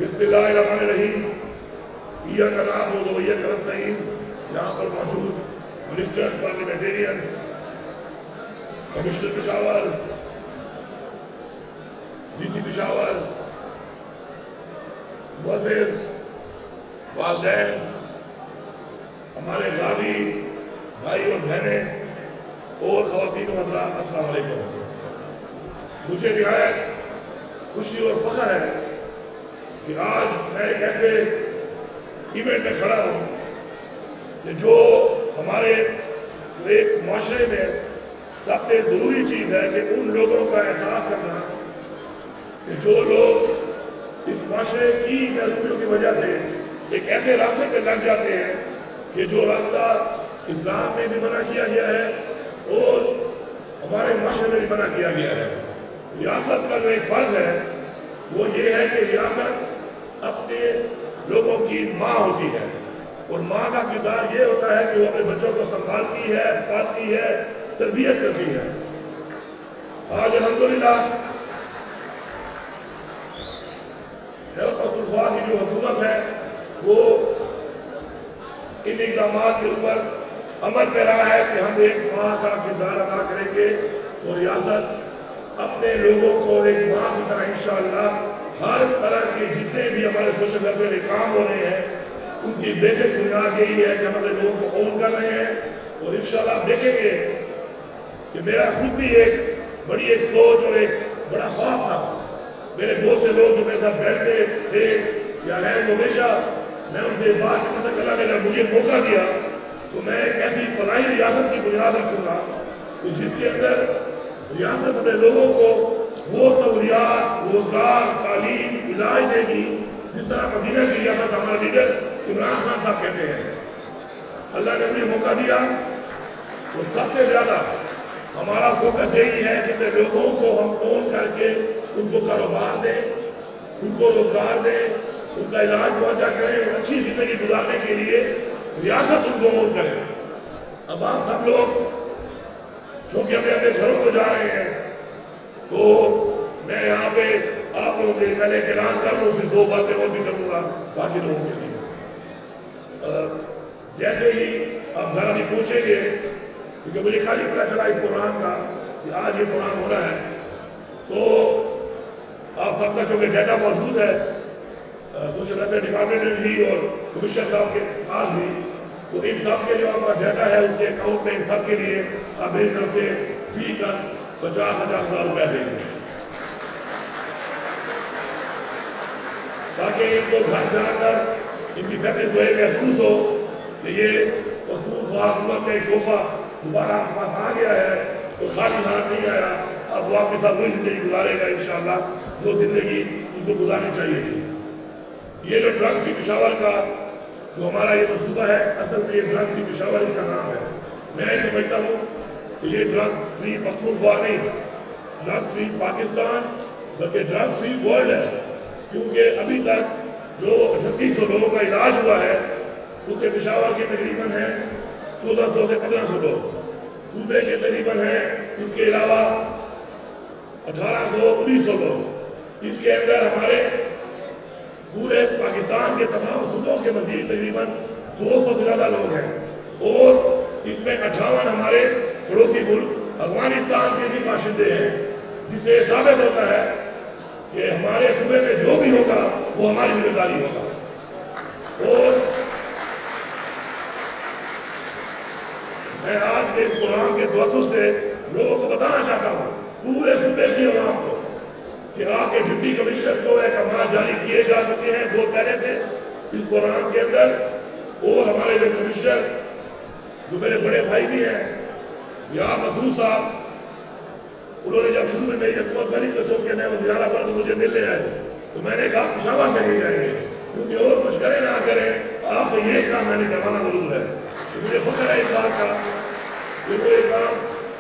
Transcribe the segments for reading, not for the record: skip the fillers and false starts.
بسم اللہ الرحمن الرحیم. ایاک نعبد و ایاک نستعین. یہاں پر موجود ministers, parliamentarians, commissioner Peshawar, D C Peshawar, معزز والدین، ہمارے غازی بھائی اور بہنیں اور خواتین و حضرات، السلام علیکم. مجھے نہایت خوشی اور فخر ہے کہ آج میں ایک ایسے ایونٹ میں کھڑا ہوں کہ جو ہمارے ایک معاشرے میں سب سے ضروری چیز ہے، کہ ان لوگوں کا احساس کرنا کہ جو لوگ اس معاشرے کی محرومیوں کی وجہ سے ایک ایسے راستے پہ لگ جاتے ہیں کہ جو راستہ اسلام میں بھی منع کیا گیا ہے اور ہمارے معاشرے میں بھی منع کیا گیا ہے. ریاست کا جو ایک فرض ہے وہ یہ ہے کہ ریاست اپنے لوگوں کی ماں ہوتی ہے، اور ماں کا کردار یہ ہوتا ہے کہ وہ اپنے بچوں کو سنبھالتی ہے، پالتی ہے، تربیت کرتی ہے. آج الحمدللہ خیبر پختونخوا کی جو حکومت ہے وہ ان اقدامات کے اوپر عمل پہ رہا ہے کہ ہم ایک ماں کا کردار ادا کریں گے، اور ریاست اپنے لوگوں کو ایک ماں کی طرح انشاءاللہ ہر طرح کے جتنے بھی ہمارے سوشل ویلفیئر کام ہو رہے ہیں ان کی بیسک بنیاد یہی ہے کہ ہم اپنے لوگوں کو اون کر رہے ہیں. اور انشاءاللہ آپ دیکھیں گے کہ میرا خود بھی ایک بڑی ایک سوچ اور ایک بڑا خواب تھا. میرے بہت سے لوگ جو میرے ساتھ بیٹھتے تھے یا ہیں وہ ہمیشہ میں ان سے بات کرتا کہ اللہ نے اگر مجھے موقع دیا تو میں ایک ایسی فلاحی ریاست کی بنیاد رکھوں گا کہ جس کے اندر ریاست اپنے لوگوں کو وہ سہولیات، روزگار، تعلیم، علاج دے گی جس طرح مدینہ کی ریاست ہمارے لیڈر عمران خان صاحب کہتے ہیں. اللہ نے مجھے موقع دیا تو سب سے زیادہ ہمارا فوکس یہی ہے کہ اپنے لوگوں کو ہم اون کر کے ان کو کاروبار دیں، ان کو روزگار دیں، ان کا علاج معالجہ کریں اور اچھی زندگی گزارنے کے لیے ریاست ان کو اون کرے. اب آپ سب لوگ چونکہ ہمیں اپنے گھروں کو جا رہے ہیں تو میں یہاں پہ آپ لوگوں کے پہلے ایک اعلان کر لوں، پھر دو باتیں اور بھی کروں گا باقی لوگوں کے لیے. جیسے ہی آپ گھر ابھی پہنچیں گے، کیونکہ مجھے خالی پتہ چلا اس پروگرام کا کہ آج یہ پروگرام ہو رہا ہے، تو آپ سب کا چونکہ ڈیٹا موجود ہے سوشل ویلفیئر ڈپارٹمنٹ میں بھی اور کمشنر صاحب کے پاس بھی، تو ان سب کے جو آپ کا ڈیٹا ہے اس کے اکاؤنٹ میں ان سب کے لیے آپ میری طرف سے فی کا 50,000 روپے دیں گے تاکہ ان کو گھر جا کر ان کی فیملیز کو یہ محسوس ہو کہ یہ پختونخوا حکومت کا ایک تحفہ دوبارہ آپ کے پاس آ گیا ہے اور خالی ہاتھ نہیں آیا. اب وہ آپ کے ساتھ وہی زندگی گزارے گا انشاءاللہ جو زندگی ان کو گزارنی چاہیے تھی. یہ جو ڈرگ فری پشاور کا جو ہمارا یہ منصوبہ ہے، اصل میں یہ ڈرگ فری پشاور اس کا نام ہے. میں یہ سمجھتا ہوں کہ یہ ڈرگ فری پختونخوا نہیں، ڈرگ فری پاکستان بلکہ ڈرگ فری ورلڈ ہے. کیونکہ ابھی تک جو 3800 لوگوں کا علاج ہوا ہے اس سے پشاور کے تقریباً ہیں 1400 سے 1500 لوگ، صوبے کے تقریباً ہیں اس کے علاوہ 1800 1900 لوگ. اس کے اندر ہمارے پورے پاکستان کے تمام صوبوں کے مزید تقریباً 200 سے زیادہ لوگ ہیں، اور اس میں 58 ہمارے پڑوسی ملک افغانستان کے بھی باشندے ہیں، جس سے ثابت ہوتا ہے کہ ہمارے صوبے میں جو بھی ہوگا وہ ہماری ذمہ داری ہوگا. اور میں آج کے اس پروگرام کے توسط سے لوگوں کو بتانا چاہتا ہوں، پورے صوبے کی عوام کو، کہ آپ کے ڈپٹی کمشنر کو احکامات جاری کیے جا چکے ہیں بہت پہلے سے اس پروگرام کے اندر. اور ہمارے جو کمشنر جو میرے بڑے بھائی بھی ہیں یا مسعود صاحب، انہوں نے جب شروع میں میری حکومت بنی تو چونکہ میں وزیر اعلیٰ بنا تو مجھے ملنے آئے تو میں نے کہا پشاور سے نہیں جائیں گے، کیونکہ اور کچھ کریں نہ کریں آپ سے یہ کام میں نے کروانا ضرور ہے. مجھے فخر ہے اس بات کا کہ وہ یہ کام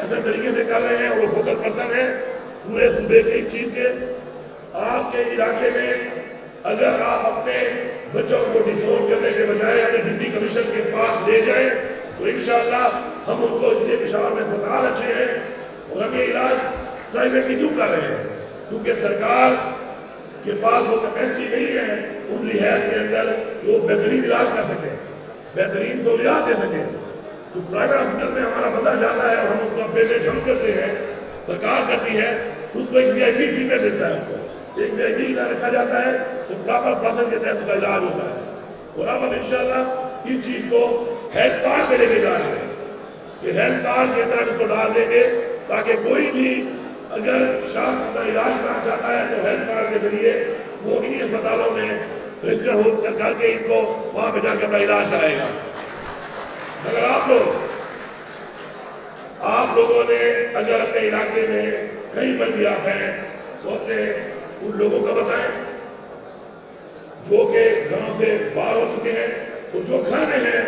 ایسے طریقے سے کر رہے ہیں اور وہ فوکل پرسن ہے پورے صوبے کے اس چیز کے. آپ کے علاقے میں اگر آپ اپنے بچوں کو ڈسون کرنے کے بجائے اپنے ڈپٹی کمشنر کے پاس لے جائیں تو انشاءاللہ ہم ان کو اس لیے پشاور میں اسپتال اچھے ہیں اور ہم یہ علاج پرائیویٹلی کیوں کر رہے ہیں؟ کیونکہ سرکار کے پاس وہ کیپیسٹی نہیں ہے ان رہائش کے اندر کہ وہ بہترین علاج کر سکیں، بہترین سہولیات دے سکیں. تو پرائیویٹ ہاسپٹل میں ہمارا بندہ جاتا ہے اور ہم اس کا پیمنٹ ہم کرتے ہیں، سرکار کرتی ہے، اس کو ایک VIP ٹریٹمنٹ ملتا ہے، اس کو ایک VIP رکھا جاتا ہے تو پراپر پروسیس کے تحت اس کا علاج ہوتا ہے. اور اب انشاءاللہ اس چیز کو ہیلتھ کارڈ میں لے کے جا رہے ہیں کہ ہیلتھ کارڈ کے اندر اس کو ڈال دیں گے تاکہ کوئی بھی اگر شخص کا علاج کرنا چاہتا ہے تو ہیلتھ کارڈ کے ذریعے وہ انہیں اسپتالوں میں رجسٹر ہو کر کے ان کو وہاں پہ جا کے اپنا علاج کرائے گا. اگر آپ لوگوں نے اگر اپنے علاقے میں کہیں پر بھی آپ ہیں تو اپنے ان لوگوں کو بتائیں جو کہ گھروں سے باہر ہو چکے ہیں، اور جو گھر میں ہیں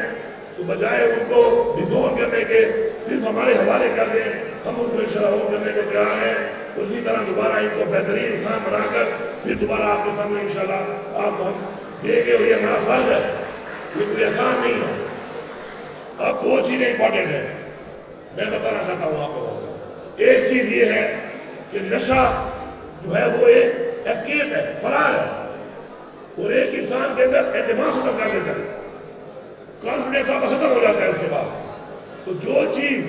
تو بجائے ان کو ڈیزون کرنے کے صرف ہمارے حوالے کر دیں، ہم ان کو انشاءاللہ ہوم کرنے کو تیار ہیں. اسی طرح دوبارہ ان کو بہترین انسان بنا کر پھر دوبارہ آپ کے سامنے انشاءاللہ آپ ہم دیں گے. اور یہ ہمارا فرض ہے، یہ کوئی احسان نہیں ہے. اب دو چیزیں امپورٹنٹ ہیں میں بتانا چاہتا ہوں آپ لوگوں کو. ایک چیز یہ ہے کہ نشہ جو ہے وہ ایک اسکیپ ہے، فرار ہے، اور ایک انسان کے اندر اعتماد ختم کر دیتا ہے، کانفیڈنس آپ ختم ہو جاتا ہے. اس کے بعد تو جو چیز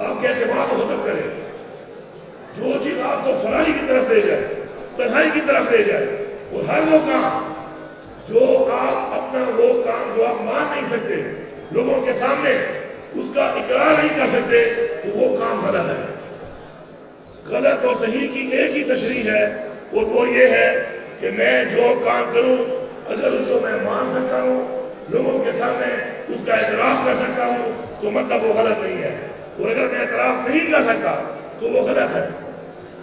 آپ کے اعتماد کو ختم کرے، جو چیز آپ کو فراری کی طرف لے جائے، تنہائی کی طرف لے جائے، اور ہر وہ کام جو آپ اپنا وہ کام جو آپ مان نہیں سکتے لوگوں کے سامنے اس کا اقرار نہیں کر سکتے، وہ کام غلط ہے. غلط اور صحیح کی ایک ہی تشریح ہے، اور وہ یہ ہے کہ میں جو کام کروں اگر اس کو میں مان سکتا ہوں، لوگوں کے سامنے اس کا اعتراف کر سکتا ہوں تو مطلب وہ غلط نہیں ہے. اور اگر میں اعتراف نہیں کر سکتا تو وہ غلط ہے.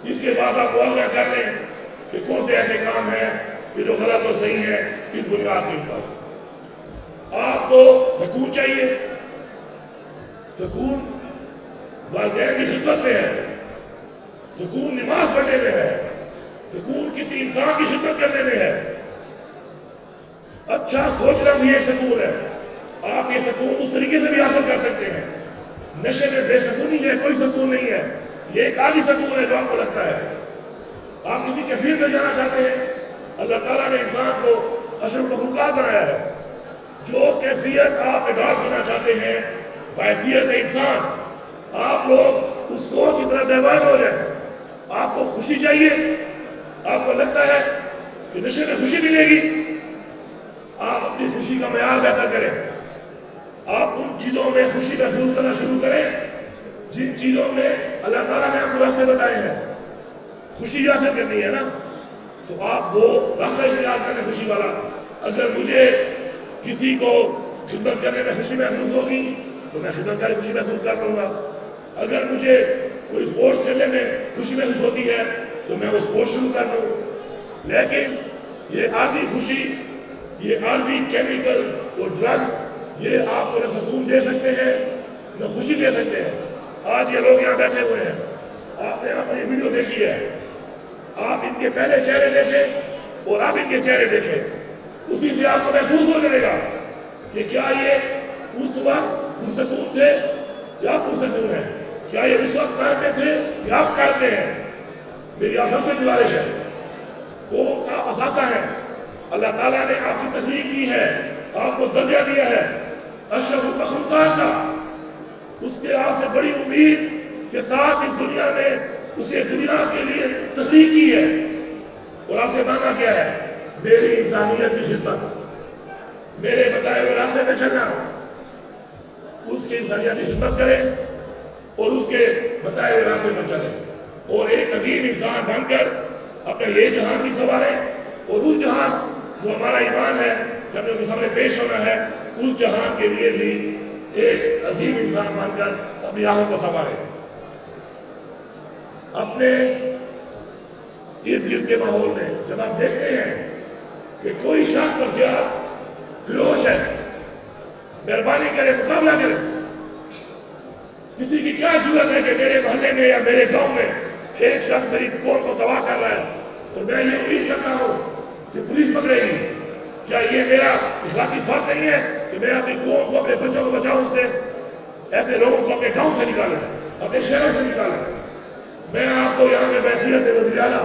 اس کے بعد آپ موازنہ کر لیں کہ کون سے ایسے کام ہیں کہ جو غلط اور صحیح ہیں. اس بنیاد کے اوپر آپ کو سکون چاہیے. سکون والدین کی خدمت میں ہے، سکون نماز پڑھنے میں ہے، سکون کسی انسان کی خدمت کرنے میں ہے. اچھا سوچنا بھی ایک سکون ہے. آپ یہ سکون اس طریقے سے بھی حاصل کر سکتے ہیں. نشے میں بے سکونی ہے، کوئی سکون نہیں ہے. یہ ایک عالی سکون ہے جو آپ کو لگتا ہے. آپ کسی کیفیت میں جانا چاہتے ہیں، اللہ تعالیٰ نے انسان کو اشرف المخلوقات بنایا ہے. جو کیفیت آپ اڈاپٹ کرنا چاہتے ہیں بحیثیت انسان، آپ لوگ اس سوچ کی طرح بیوار ہو جائیں. آپ کو خوشی چاہیے، آپ کو لگتا ہے کہ نشے میں خوشی ملے گی، آپ اپنی خوشی کا معیار بہتر کریں. آپ ان چیزوں میں خوشی محسوس کرنا شروع کریں جن چیزوں میں اللہ تعالیٰ نے آپ کو راستے بتائے ہیں. خوشی حاصل کرنی ہے نا، تو آپ وہ راستہ اختیار کریں خوشی والا. اگر مجھے کسی کو خدمت کرنے میں خوشی محسوس ہوگی تو میں خدمت کرنے خوشی محسوس کر لوں گا. اگر مجھے کوئی اسپورٹس کھیلنے میں خوشی محسوس ہوتی ہے تو میں وہ اسپورٹس شروع کر دوں. لیکن یہ عارضی خوشی، یہ عارضی کیمیکل اور ڈرگ، یہ آپ کو نہ سکون دے سکتے ہیں نہ خوشی دے سکتے ہیں. آج یہ لوگ یہاں بیٹھے ہوئے ہیں، آپ نے یہاں پر یہ ویڈیو دیکھی ہے، آپ ان کے پہلے چہرے دیکھیں اور آپ ان کے چہرے دیکھیں، اسی سے آپ کو محسوس ہو جائے گا کہ کیا یہ اس وقت پرسکون تھے یا پرسکون ہیں، کیا یہ اس وقت کرب میں تھے یا آپ کرب میں ہیں. میری آپ سب سے گزارش ہے، قوم کا اثاثہ ہے. اللہ تعالیٰ نے آپ کی تخلیق کی ہے، آپ کو درجہ دیا ہے اشرف المخلوقات کا. اس کے آپ سے بڑی امید کے ساتھ اس دنیا میں اسے دنیا کے لیے تخلیق کی ہے. اور آپ سے مانگا کیا ہے؟ میری انسانیت کی خدمت، میرے بتائے ہوئے راستے میں چلنا. اس کی انسانیت کی خدمت کریں اور اس کے بتائے ہوئے راستے پر چلیں، اور ایک عظیم انسان بن کر اپنے یہ جہان بھی سنواریں، اور اس جہان جو ہمارا ایمان ہے کہ ہمیں اس کے سامنے پیش ہونا ہے، اس جہان کے لیے بھی ایک عظیم انسان بن کر اپنی آنکھوں کو سنواریں. اپنے ارد گرد کے ماحول میں جب آپ دیکھتے ہیں کہ کوئی شخص پر زیادہ فروش ہے، مہربانی کرے، مقابلہ کرے. کسی کی کیا ضرورت ہے کہ میرے محلے میں یا میرے گاؤں میں ایک شخص میری قوم کو تباہ کر رہا ہے اور میں یہ امید کرتا ہوں کہ پولیس پکڑے گی. کیا یہ میرا اخلاقی فرض نہیں ہے کہ میں اپنی قوم کو، اپنے بچوں کو بچاؤں اس سے؟ ایسے لوگوں کو اپنے گاؤں سے نکالیں، اپنے شہروں سے نکالیں. میں آپ کو یہاں میں بحیثیت وزیر اعلیٰ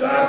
4